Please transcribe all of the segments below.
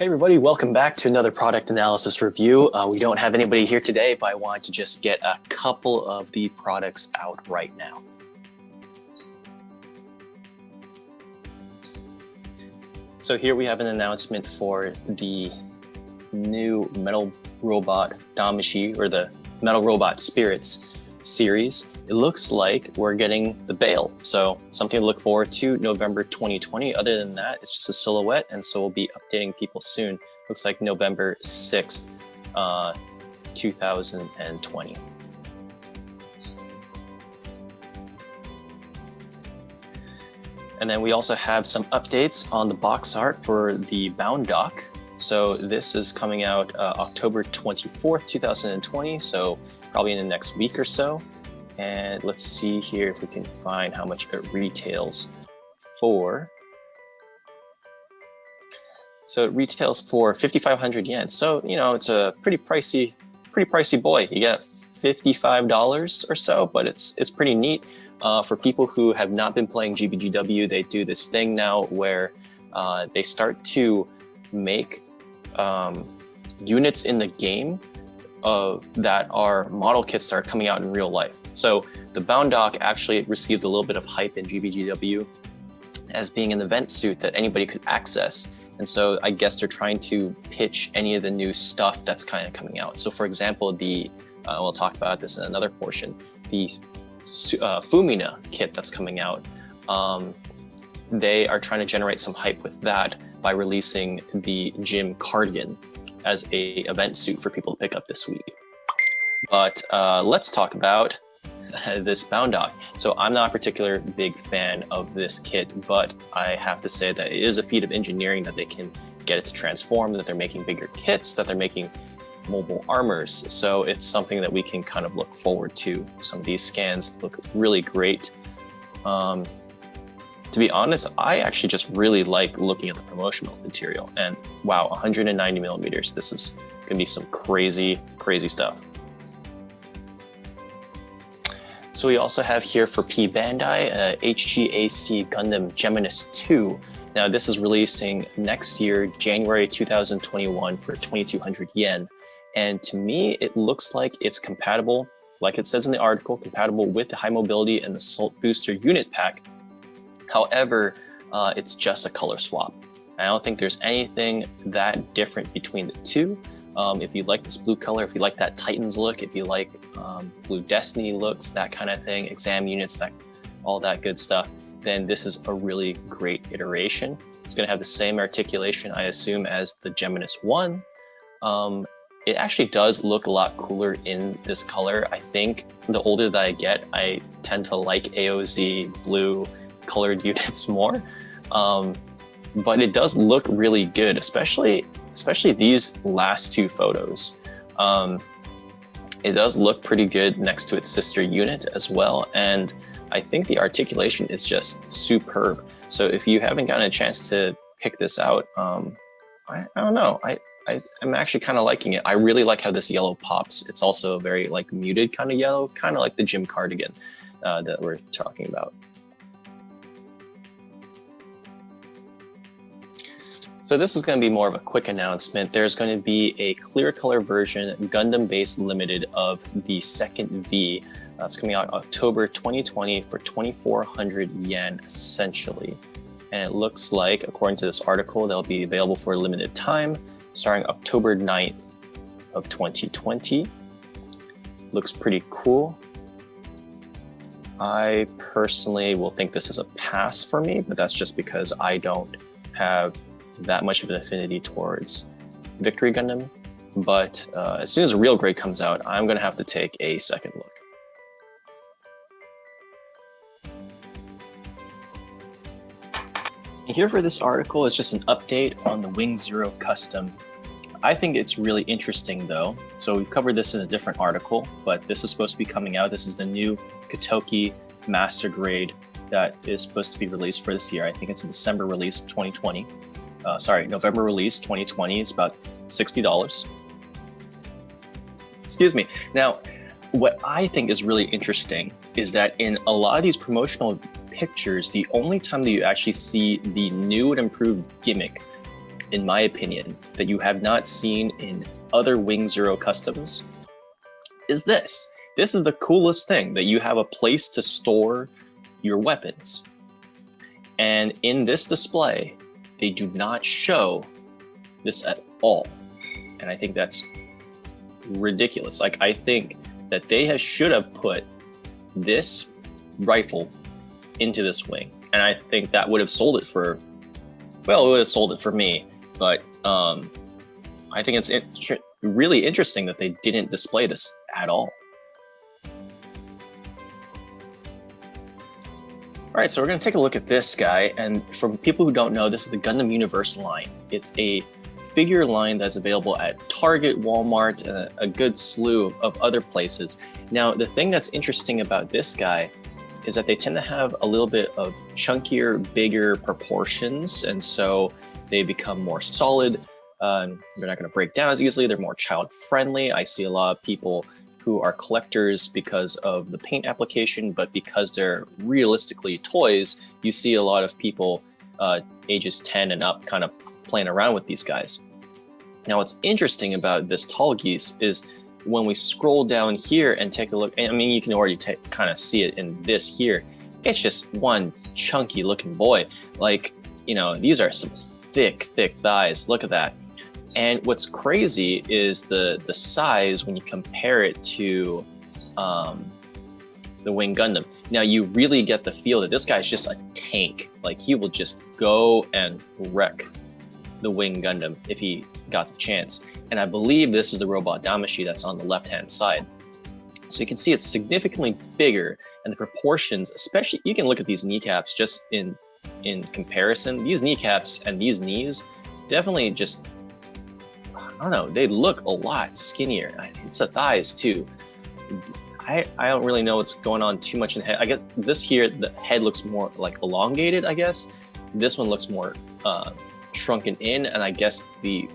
Hey everybody, welcome back to another product analysis review. We don't have anybody here today, but I wanted to just get a couple of the products out right now. So here we have an announcement for the new Metal Robot Damashi, or the Metal Robot Spirits series. It looks like we're getting the Bail, so something to look forward to November 2020. Other than that, it's just a silhouette, and so we'll be updating people soon. Looks like November 6th, 2020. And then we also have some updates on the box art for the Baund dock. So this is coming out October 24th, 2020, so probably in the next week or so. And let's see here if we can find how much it retails for. So it retails for 5,500 yen. So, you know, it's a pretty pricey boy. You get $55 or so, but it's pretty neat. For people who have not been playing GBGW, they do this thing now where they start to make units in the game that are model kits that are coming out in real life. So the Baund dock actually received a little bit of hype in GBGW as being an event suit that anybody could access. And so I guess they're trying to pitch any of the new stuff that's kind of coming out. So for example, we'll talk about this in another portion, the Fumina kit that's coming out. They are trying to generate some hype with that by releasing the Gym cardigan as a event suit for people to pick up this week. But let's talk about this Baund dock. So I'm not a particular big fan of this kit, but I have to say that it is a feat of engineering that they can get it to transform, that they're making bigger kits, that they're making mobile armors. So it's something that we can kind of look forward to. Some of these scans look really great. To be honest, I actually just really like looking at the promotional material, and wow, 190 millimeters. This is gonna be some crazy stuff. So we also have here for P Bandai, HGUC Gundam Gemeniss 2. Now this is releasing next year, January 2021 for 2,200 yen. And to me, it looks like it's compatible, like it says in the article, compatible with the high mobility and the Assault Booster unit pack. However, it's just a color swap. I don't think there's anything that different between the two. If you like this blue color, if you like that Titans look, if you like Blue Destiny looks, that kind of thing, exam units, all that good stuff, then this is a really great iteration. It's going to have the same articulation, I assume, as the Gemeniss 1. It actually does look a lot cooler in this color. I think the older that I get, I tend to like AOZ blue colored units more. But it does look really good, especially these last two photos. It does look pretty good next to its sister unit as well. And I think the articulation is just superb. So if you haven't gotten a chance to pick this out, I don't know. I'm actually kind of liking it. I really like how this yellow pops. It's also a very like muted kind of yellow, kind of like the Gym cardigan that we're talking about. So this is going to be more of a quick announcement. There's going to be a clear color version, Gundam base limited of the second V. That's coming out October 2020 for 2,400 yen essentially. And it looks like, according to this article, they'll be available for a limited time starting October 9th of 2020. Looks pretty cool. I personally will think this is a pass for me, but that's just because I don't have that much of an affinity towards Victory Gundam. But as soon as a real grade comes out, I'm going to have to take a second look. And here for this article is just an update on the Wing Zero Custom. I think it's really interesting though. So we've covered this in a different article, but this is supposed to be coming out. This is the new Katoki Master Grade that is supposed to be released for this year. I think it's a December release 2020. November release 2020. It's about $60. Excuse me. Now, what I think is really interesting is that in a lot of these promotional pictures, the only time that you actually see the new and improved gimmick in my opinion, that you have not seen in other Wing Zero customs is this. This is the coolest thing, that you have a place to store your weapons. And in this display, they do not show this at all. And I think that's ridiculous. Like, I think that they should have put this rifle into this wing. And I think that would have sold it for, well, it would have sold it for me. But I think it's really interesting that they didn't display this at all. All right, so we're going to take a look at this guy. And for people who don't know, this is the Gundam Universe line. It's a figure line that's available at Target, Walmart, and a good slew of other places. Now, the thing that's interesting about this guy is that they tend to have a little bit of chunkier, bigger proportions, and so they become more solid. They're not going to break down as easily. They're more child-friendly. I see a lot of people who are collectors because of the paint application, but because they're realistically toys, you see a lot of people ages 10 and up kind of playing around with these guys. Now, what's interesting about this tall geese is when we scroll down here and take a look, I mean, you can already kind of see it in this here. It's just one chunky looking boy. Like, you know, these are some thick thighs. Look at that. And what's crazy is the size when you compare it to the Wing Gundam. Now, you really get the feel that this guy's just a tank. Like, he will just go and wreck the Wing Gundam if he got the chance. And I believe this is the robot Damashi that's on the left-hand side. So you can see it's significantly bigger, and the proportions, especially, you can look at these kneecaps just in comparison. These kneecaps and these knees definitely just, I don't know, they look a lot skinnier. It's the thighs too. I don't really know what's going on too much in the head. I guess this here, the head looks more like elongated, I guess. This one looks more shrunken in, and I guess the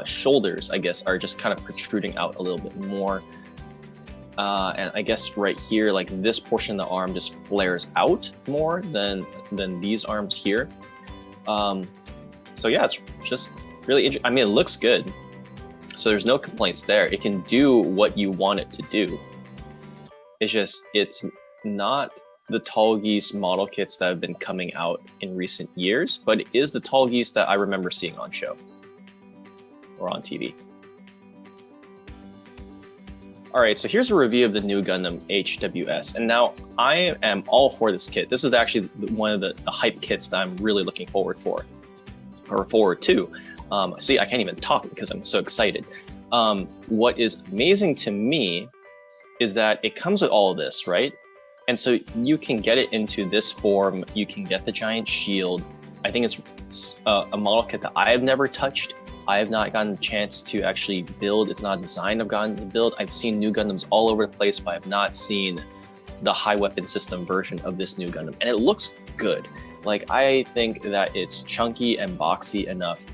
shoulders, I guess, are just kind of protruding out a little bit more. And I guess right here, like this portion of the arm just flares out more than these arms here. So yeah, it's just really interesting. I mean, it looks good. So there's no complaints there. It can do what you want it to do. It's just, it's not the Tall Geese model kits that have been coming out in recent years, but it is the Tall Geese that I remember seeing on show or on TV. All right, so here's a review of the new Gundam HWS. And now I am all for this kit. This is actually one of the hype kits that I'm really looking forward to. See, I can't even talk because I'm so excited. What is amazing to me is that it comes with all of this, right? And so you can get it into this form. You can get the giant shield. I think it's a model kit that I have never touched. I have not gotten a chance to actually build. It's not a design I've gotten to build. I've seen new Gundams all over the place, but I have not seen the high weapon system version of this new Gundam. And it looks good. Like, I think that it's chunky and boxy enough.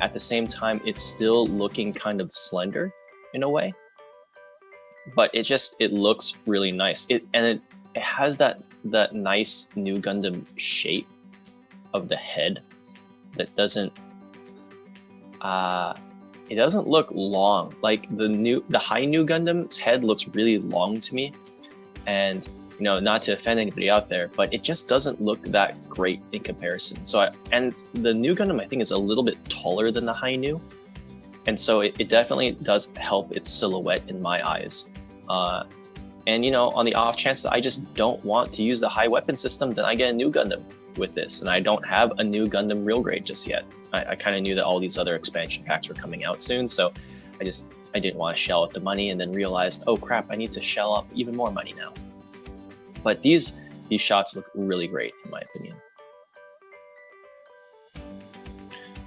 At the same time, it's still looking kind of slender in a way. But it looks really nice. It has that nice new Gundam shape of the head that doesn't it doesn't look long. Like the high new Gundam's head looks really long to me, and you know, not to offend anybody out there, but it just doesn't look that great in comparison. So and the new Gundam, I think, is a little bit taller than the high new, and so it definitely does help its silhouette in my eyes. And you know, on the off chance that I just don't want to use the high weapon system, then I get a new Gundam with this, and I don't have a new Gundam real grade just yet. I kind of knew that all these other expansion packs were coming out soon, so I didn't want to shell out the money, and then realized, oh crap, I need to shell up even more money now. But these shots look really great in my opinion.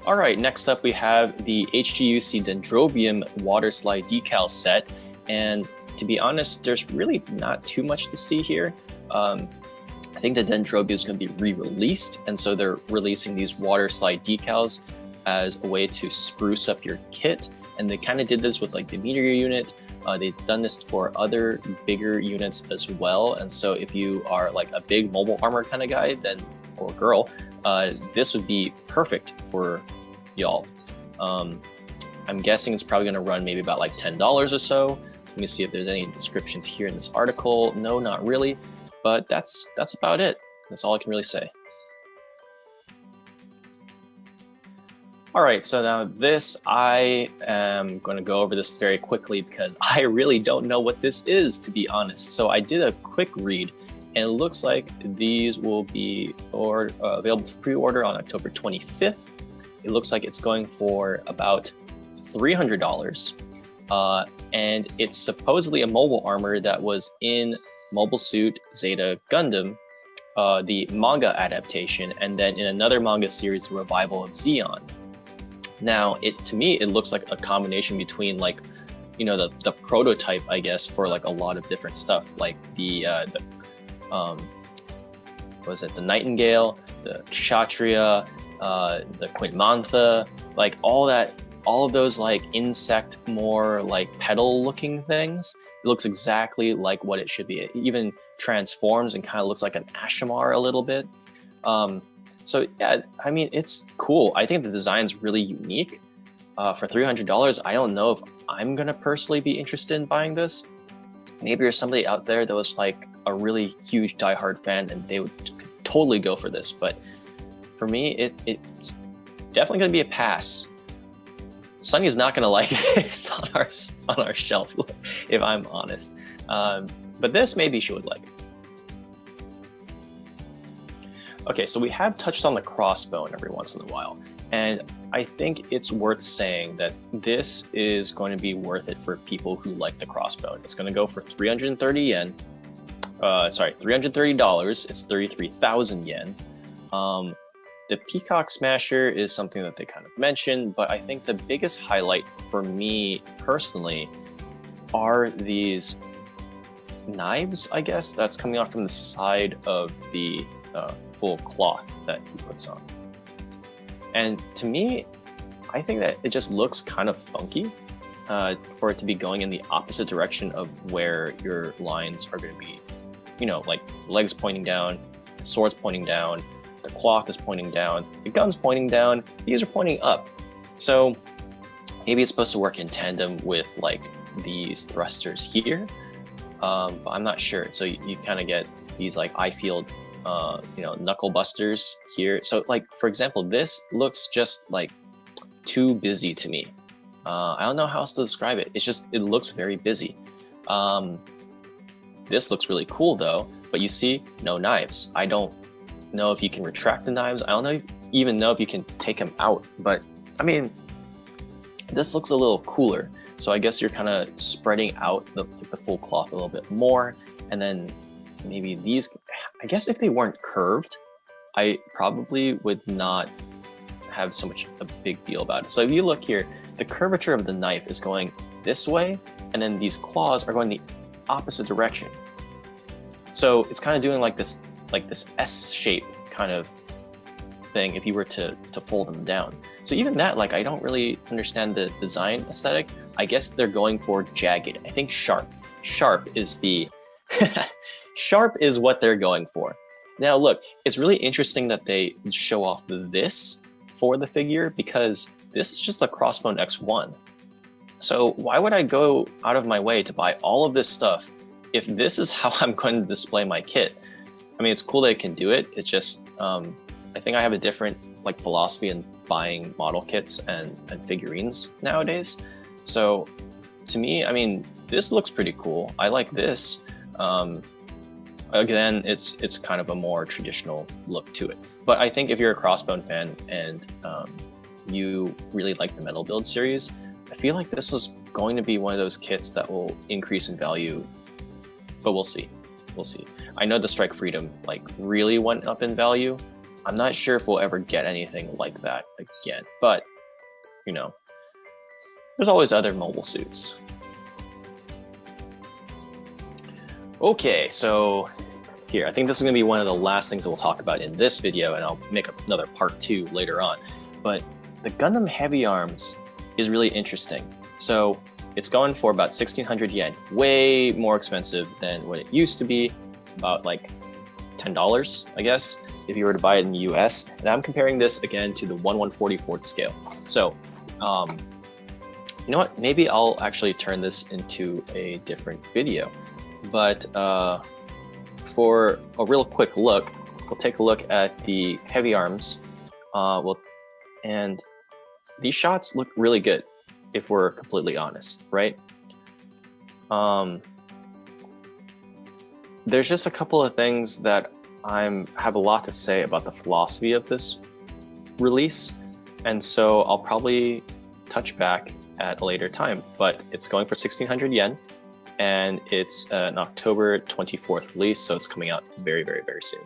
All right, next up we have the HGUC Dendrobium water slide decal set, and to be honest, there's really not too much to see here. I think the Dendrobium is going to be re-released, and so they're releasing these water slide decals as a way to spruce up your kit. And they kind of did this with like the meteor unit. They've done this for other bigger units as well. And so if you are like a big mobile armor kind of guy, then or girl, this would be perfect for y'all. I'm guessing it's probably going to run maybe about like $10 or so. Let me see if there's any descriptions here in this article. No, not really, but that's about it. That's all I can really say. All right, so now this, I am going to go over this very quickly because I really don't know what this is, to be honest. So I did a quick read, and it looks like these will be available for pre-order on October 25th. It looks like it's going for about $300. And it's supposedly a mobile armor that was in Mobile Suit Zeta Gundam, the manga adaptation, and then in another manga series, the revival of Zeon. Now, to me, it looks like a combination between like, you know, the prototype, I guess, for like a lot of different stuff, like the Nightingale, the Kshatriya, the Quintmantha, like all of those like insect, more like petal looking things. It looks exactly like what it should be. It even transforms and kind of looks like an Ashamar a little bit. So yeah, I mean, it's cool. I think the design's really unique. For $300, I don't know if I'm gonna personally be interested in buying this. Maybe there's somebody out there that was like a really huge diehard fan and they would totally go for this. But for me, it's definitely gonna be a pass. Sunny's not gonna like this on our shelf, if I'm honest. But this, maybe she would like it. Okay, so we have touched on the crossbone every once in a while, and I think it's worth saying that this is going to be worth it for people who like the crossbone. It's going to go for 330 yen. $330. It's 33,000 yen. The Peacock Smasher is something that they kind of mentioned, but I think the biggest highlight for me personally are these knives, I guess, that's coming off from the side of the full cloth that he puts on. And to me, I think that it just looks kind of funky for it to be going in the opposite direction of where your lines are going to be, you know, like legs pointing down, the sword's pointing down, the cloth is pointing down, the gun's pointing down, these are pointing up. So maybe it's supposed to work in tandem with like these thrusters here, but I'm not sure. So you kind of get these like eye field knuckle busters here. So like, for example, this looks just like too busy to me. I don't know how else to describe it. It looks very busy. This looks really cool though, but you see no knives. I don't know if you can retract the knives. I don't even know if you can take them out, but I mean, this looks a little cooler. So I guess you're kind of spreading out the full cloth a little bit more. And then maybe these, I guess if they weren't curved, I probably would not have so much a big deal about it. So if you look here, the curvature of the knife is going this way, and then these claws are going the opposite direction. So it's kind of doing like this S shape kind of thing if you were to fold them down. So even that, like, I don't really understand the design aesthetic. I guess they're going for jagged. I think sharp is the sharp is what they're going for. Now look, it's really interesting that they show off this for the figure because this is just a Crossbone X1. So why would I go out of my way to buy all of this stuff if this is how I'm going to display my kit? I mean, it's cool that it can do it. It's just, I think I have a different like philosophy in buying model kits and figurines nowadays. So to me, I mean, this looks pretty cool. I like this. Again, it's kind of a more traditional look to it. But I think if you're a Crossbone fan and you really like the Metal Build series, I feel like this was going to be one of those kits that will increase in value, but we'll see. We'll see. I know the Strike Freedom like really went up in value. I'm not sure if we'll ever get anything like that again, but you know, there's always other mobile suits. Okay, so here, I think this is gonna be one of the last things that we'll talk about in this video, and I'll make another part 2 later on. But the Gundam Heavy Arms is really interesting. So it's going for about 1,600 yen, way more expensive than what it used to be, about like $10, I guess, if you were to buy it in the US. And I'm comparing this again to the 1/144th scale. So, you know what? Maybe I'll actually turn this into a different video. But for a real quick look, we'll take a look at the heavy arms. And these shots look really good, if we're completely honest, right? There's just a couple of things that have a lot to say about the philosophy of this release, and so I'll probably touch back at a later time. But it's going for 1,600 yen, and it's an October 24th release, so it's coming out very, very, very soon.